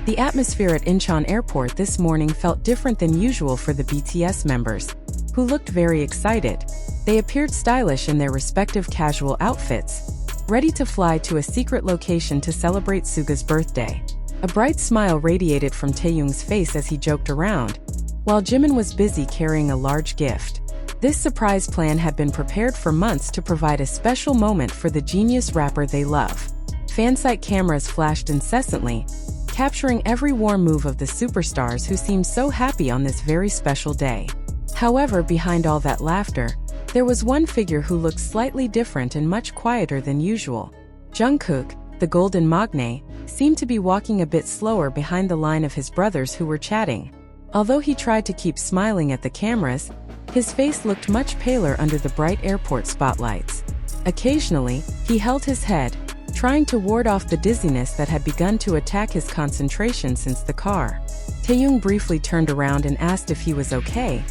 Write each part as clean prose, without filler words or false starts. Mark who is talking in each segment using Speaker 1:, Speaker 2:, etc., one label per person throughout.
Speaker 1: The atmosphere at Incheon Airport this morning felt different than usual for the BTS members, who looked very excited. They appeared stylish in their respective casual outfits, ready to fly to a secret location to celebrate Suga's birthday. A bright smile radiated from Taehyung's face as he joked around, while Jimin was busy carrying a large gift. This surprise plan had been prepared for months to provide a special moment for the genius rapper they love. Fansite cameras flashed incessantly, capturing every warm move of the superstars who seemed so happy on this very special day. However, behind all that laughter, there was one figure who looked slightly different and much quieter than usual. Jungkook, the Golden Maknae, seemed to be walking a bit slower behind the line of his brothers who were chatting. Although he tried to keep smiling at the cameras, his face looked much paler under the bright airport spotlights. Occasionally, he held his head, trying to ward off the dizziness that had begun to attack his concentration since the car. Taehyung briefly turned around and asked if he was okay,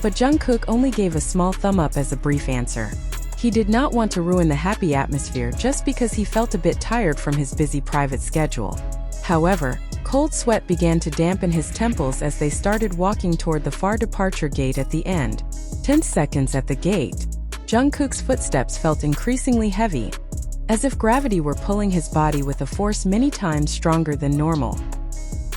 Speaker 1: but Jungkook only gave a small thumb up as a brief answer. He did not want to ruin the happy atmosphere just because he felt a bit tired from his busy private schedule. However, cold sweat began to dampen his temples as they started walking toward the far departure gate at the end. 10 seconds at the gate, Jungkook's footsteps felt increasingly heavy, as if gravity were pulling his body with a force many times stronger than normal.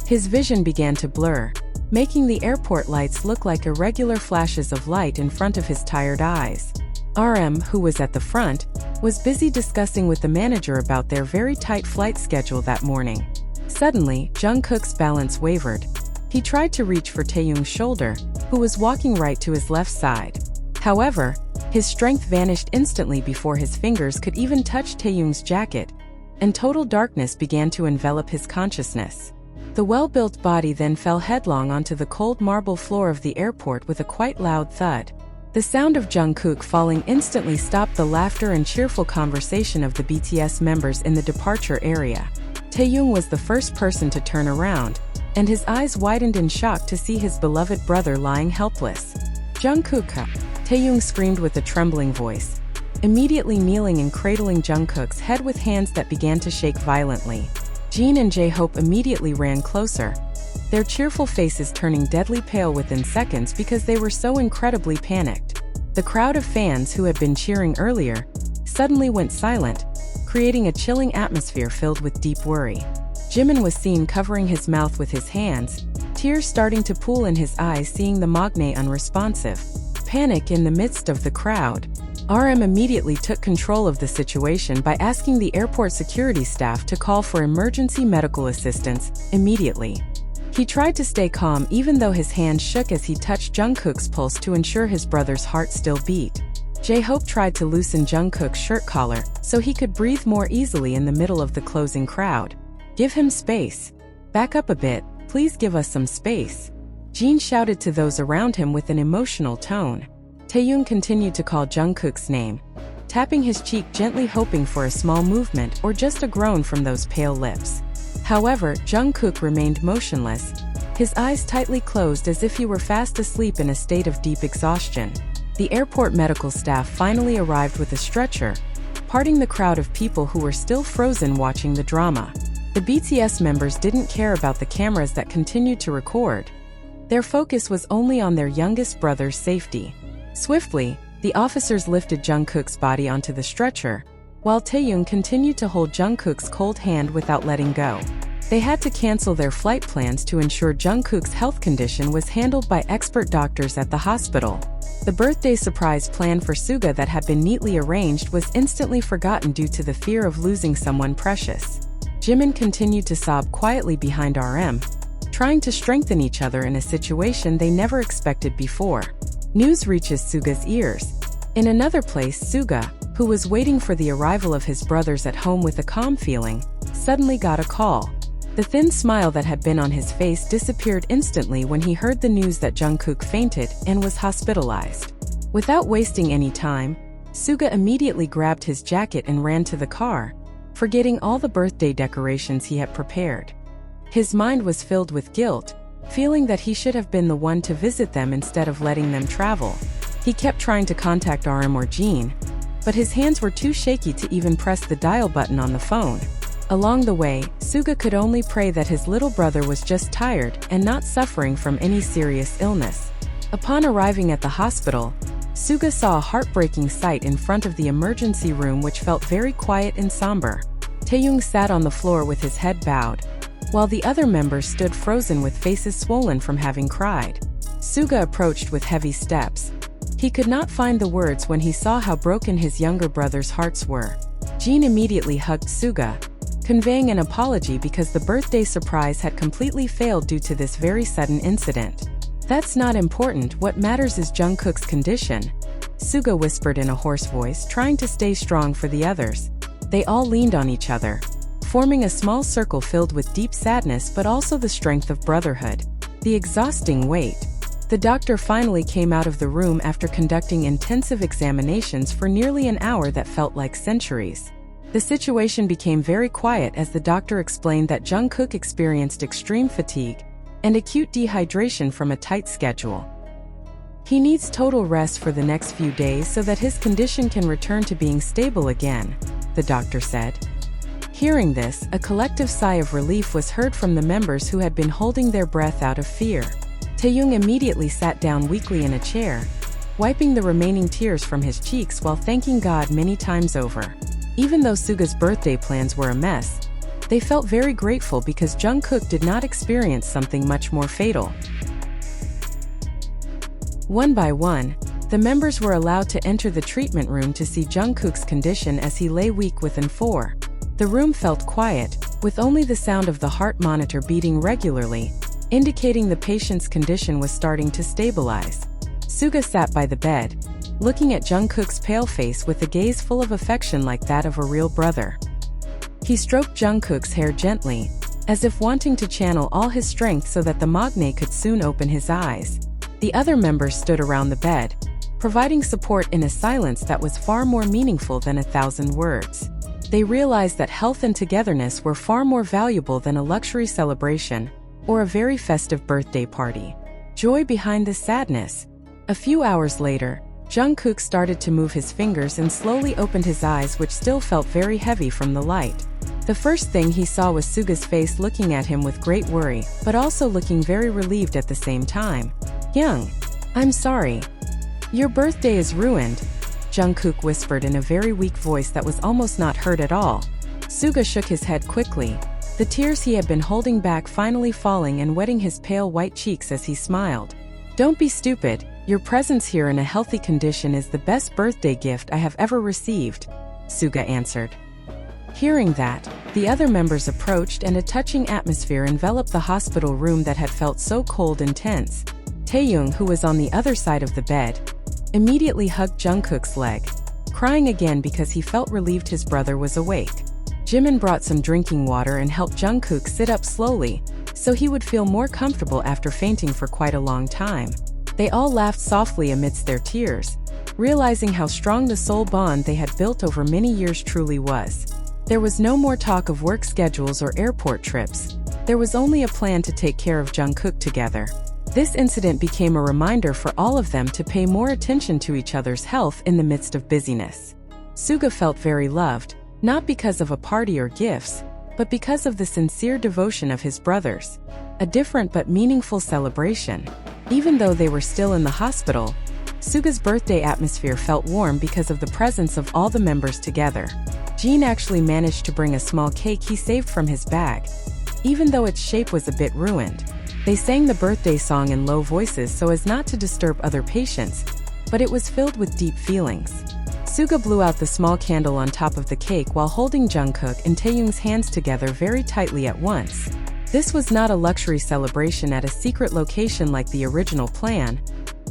Speaker 1: His vision began to blur, making the airport lights look like irregular flashes of light in front of his tired eyes. RM, who was at the front, was busy discussing with the manager about their very tight flight schedule that morning. Suddenly, Jungkook's balance wavered. He tried to reach for Taehyung's shoulder, who was walking right to his left side. However, his strength vanished instantly before his fingers could even touch Taehyung's jacket, and total darkness began to envelop his consciousness. The well-built body then fell headlong onto the cold marble floor of the airport with a quite loud thud. The sound of Jungkook falling instantly stopped the laughter and cheerful conversation of the BTS members in the departure area. Taehyung was the first person to turn around, and his eyes widened in shock to see his beloved brother lying helpless. "Jungkook!" Taehyung screamed with a trembling voice, immediately kneeling and cradling Jungkook's head with hands that began to shake violently. Jin and J-Hope immediately ran closer, their cheerful faces turning deadly pale within seconds because they were so incredibly panicked. The crowd of fans who had been cheering earlier suddenly went silent, creating a chilling atmosphere filled with deep worry. Jimin was seen covering his mouth with his hands, tears starting to pool in his eyes seeing the Maknae unresponsive. Panic in the midst of the crowd. RM immediately took control of the situation by asking the airport security staff to call for emergency medical assistance immediately. He tried to stay calm even though his hand shook as he touched Jungkook's pulse to ensure his brother's heart still beat. J-Hope tried to loosen Jungkook's shirt collar so he could breathe more easily in the middle of the closing crowd. "Give him space. Back up a bit, please give us some space," Jin shouted to those around him with an emotional tone. Taehyung continued to call Jungkook's name, tapping his cheek gently hoping for a small movement or just a groan from those pale lips. However, Jungkook remained motionless, his eyes tightly closed as if he were fast asleep in a state of deep exhaustion. The airport medical staff finally arrived with a stretcher, parting the crowd of people who were still frozen watching the drama. The BTS members didn't care about the cameras that continued to record. Their focus was only on their youngest brother's safety. Swiftly, the officers lifted Jungkook's body onto the stretcher, while Taehyung continued to hold Jungkook's cold hand without letting go. They had to cancel their flight plans to ensure Jungkook's health condition was handled by expert doctors at the hospital. The birthday surprise plan for Suga that had been neatly arranged was instantly forgotten due to the fear of losing someone precious. Jimin continued to sob quietly behind RM, trying to strengthen each other in a situation they never expected before. News reaches Suga's ears. In another place, Suga, who was waiting for the arrival of his brothers at home with a calm feeling, suddenly got a call. The thin smile that had been on his face disappeared instantly when he heard the news that Jungkook fainted and was hospitalized. Without wasting any time, Suga immediately grabbed his jacket and ran to the car, forgetting all the birthday decorations he had prepared. His mind was filled with guilt, feeling that he should have been the one to visit them instead of letting them travel. He kept trying to contact RM or Jin, but his hands were too shaky to even press the dial button on the phone. Along the way, Suga could only pray that his little brother was just tired and not suffering from any serious illness. Upon arriving at the hospital, Suga saw a heartbreaking sight in front of the emergency room which felt very quiet and somber. Taehyung sat on the floor with his head bowed, while the other members stood frozen with faces swollen from having cried. Suga approached with heavy steps. He could not find the words when he saw how broken his younger brother's hearts were. Jin immediately hugged Suga, conveying an apology because the birthday surprise had completely failed due to this very sudden incident. "That's not important, what matters is Jungkook's condition," Suga whispered in a hoarse voice, trying to stay strong for the others. They all leaned on each other, forming a small circle filled with deep sadness but also the strength of brotherhood. The exhausting wait. The doctor finally came out of the room after conducting intensive examinations for nearly an hour that felt like centuries. The situation became very quiet as the doctor explained that Jungkook experienced extreme fatigue and acute dehydration from a tight schedule. He needs total rest for the next few days so that his condition can return to being stable again, the doctor said. Hearing this, a collective sigh of relief was heard from the members who had been holding their breath out of fear. Taehyung immediately sat down weakly in a chair, wiping the remaining tears from his cheeks while thanking God many times over. Even though Suga's birthday plans were a mess, they felt very grateful because Jungkook did not experience something much more fatal. One by one, the members were allowed to enter the treatment room to see Jungkook's condition as he lay weak within 4. The room felt quiet, with only the sound of the heart monitor beating regularly, indicating the patient's condition was starting to stabilize. Suga sat by the bed, looking at Jungkook's pale face with a gaze full of affection like that of a real brother. He stroked Jungkook's hair gently, as if wanting to channel all his strength so that the Maknae could soon open his eyes. The other members stood around the bed, providing support in a silence that was far more meaningful than 1,000 words. They realized that health and togetherness were far more valuable than a luxury celebration or a very festive birthday party. Joy behind the sadness. A few hours later, Jungkook started to move his fingers and slowly opened his eyes, which still felt very heavy from the light. The first thing he saw was Suga's face looking at him with great worry, but also looking very relieved at the same time. "Young, I'm sorry. Your birthday is ruined," Jungkook whispered in a very weak voice that was almost not heard at all. Suga shook his head quickly, the tears he had been holding back finally falling and wetting his pale white cheeks as he smiled. "Don't be stupid. Your presence here in a healthy condition is the best birthday gift I have ever received," Suga answered. Hearing that, the other members approached and a touching atmosphere enveloped the hospital room that had felt so cold and tense. Taehyung, who was on the other side of the bed, immediately hugged Jungkook's leg, crying again because he felt relieved his brother was awake. Jimin brought some drinking water and helped Jungkook sit up slowly, so he would feel more comfortable after fainting for quite a long time. They all laughed softly amidst their tears, realizing how strong the soul bond they had built over many years truly was. There was no more talk of work schedules or airport trips. There was only a plan to take care of Jungkook together. This incident became a reminder for all of them to pay more attention to each other's health in the midst of busyness. Suga felt very loved, not because of a party or gifts, but because of the sincere devotion of his brothers. A different but meaningful celebration. Even though they were still in the hospital, Suga's birthday atmosphere felt warm because of the presence of all the members together. Jin actually managed to bring a small cake he saved from his bag, even though its shape was a bit ruined. They sang the birthday song in low voices so as not to disturb other patients, but it was filled with deep feelings. Suga blew out the small candle on top of the cake while holding Jungkook and Taehyung's hands together very tightly at once. This was not a luxury celebration at a secret location like the original plan,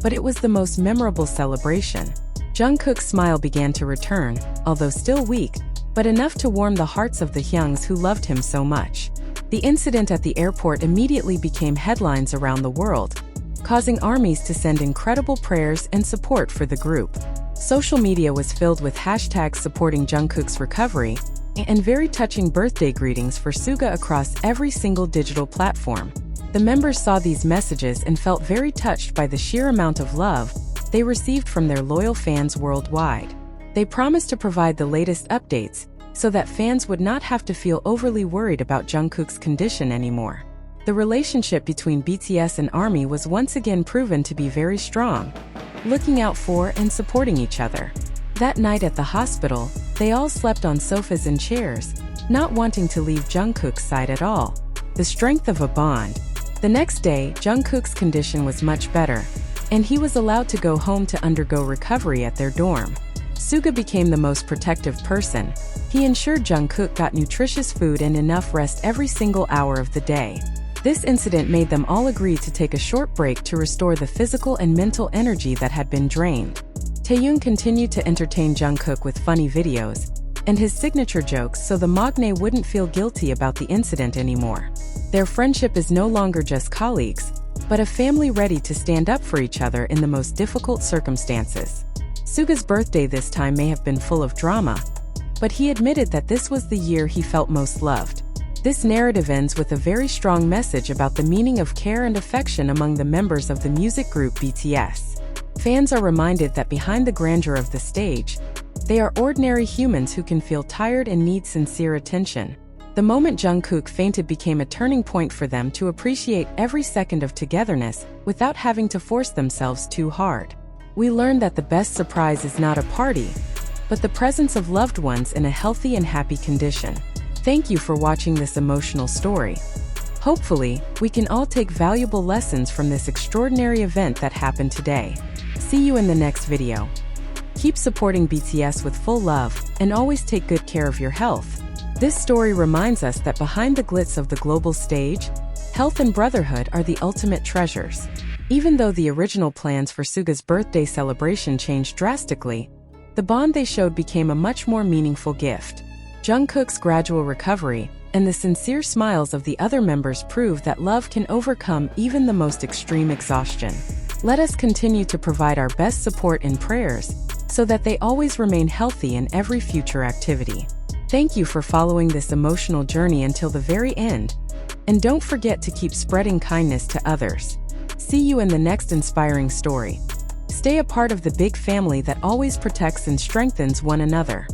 Speaker 1: but it was the most memorable celebration. Jungkook's smile began to return, although still weak, but enough to warm the hearts of the Hyungs who loved him so much. The incident at the airport immediately became headlines around the world, causing armies to send incredible prayers and support for the group. Social media was filled with hashtags supporting Jungkook's recovery, and very touching birthday greetings for Suga across every single digital platform. The members saw these messages and felt very touched by the sheer amount of love they received from their loyal fans worldwide. They promised to provide the latest updates, so that fans would not have to feel overly worried about Jungkook's condition anymore. The relationship between BTS and ARMY was once again proven to be very strong, looking out for and supporting each other. That night at the hospital, they all slept on sofas and chairs, not wanting to leave Jungkook's side at all. The strength of a bond. The next day, Jungkook's condition was much better, and he was allowed to go home to undergo recovery at their dorm. Suga became the most protective person. He ensured Jungkook got nutritious food and enough rest every single hour of the day. This incident made them all agree to take a short break to restore the physical and mental energy that had been drained. Taehyung continued to entertain Jungkook with funny videos and his signature jokes so the Maknae wouldn't feel guilty about the incident anymore. Their friendship is no longer just colleagues, but a family ready to stand up for each other in the most difficult circumstances. Suga's birthday this time may have been full of drama, but he admitted that this was the year he felt most loved. This narrative ends with a very strong message about the meaning of care and affection among the members of the music group BTS. Fans are reminded that behind the grandeur of the stage, they are ordinary humans who can feel tired and need sincere attention. The moment Jungkook fainted became a turning point for them to appreciate every second of togetherness without having to force themselves too hard. We learned that the best surprise is not a party, but the presence of loved ones in a healthy and happy condition. Thank you for watching this emotional story. Hopefully, we can all take valuable lessons from this extraordinary event that happened today. See you in the next video. Keep supporting BTS with full love, and always take good care of your health. This story reminds us that behind the glitz of the global stage, health and brotherhood are the ultimate treasures. Even though the original plans for Suga's birthday celebration changed drastically, the bond they showed became a much more meaningful gift. Jungkook's gradual recovery and the sincere smiles of the other members prove that love can overcome even the most extreme exhaustion. Let us continue to provide our best support and prayers so that they always remain healthy in every future activity. Thank you for following this emotional journey until the very end, and don't forget to keep spreading kindness to others. See you in the next inspiring story. Stay a part of the big family that always protects and strengthens one another.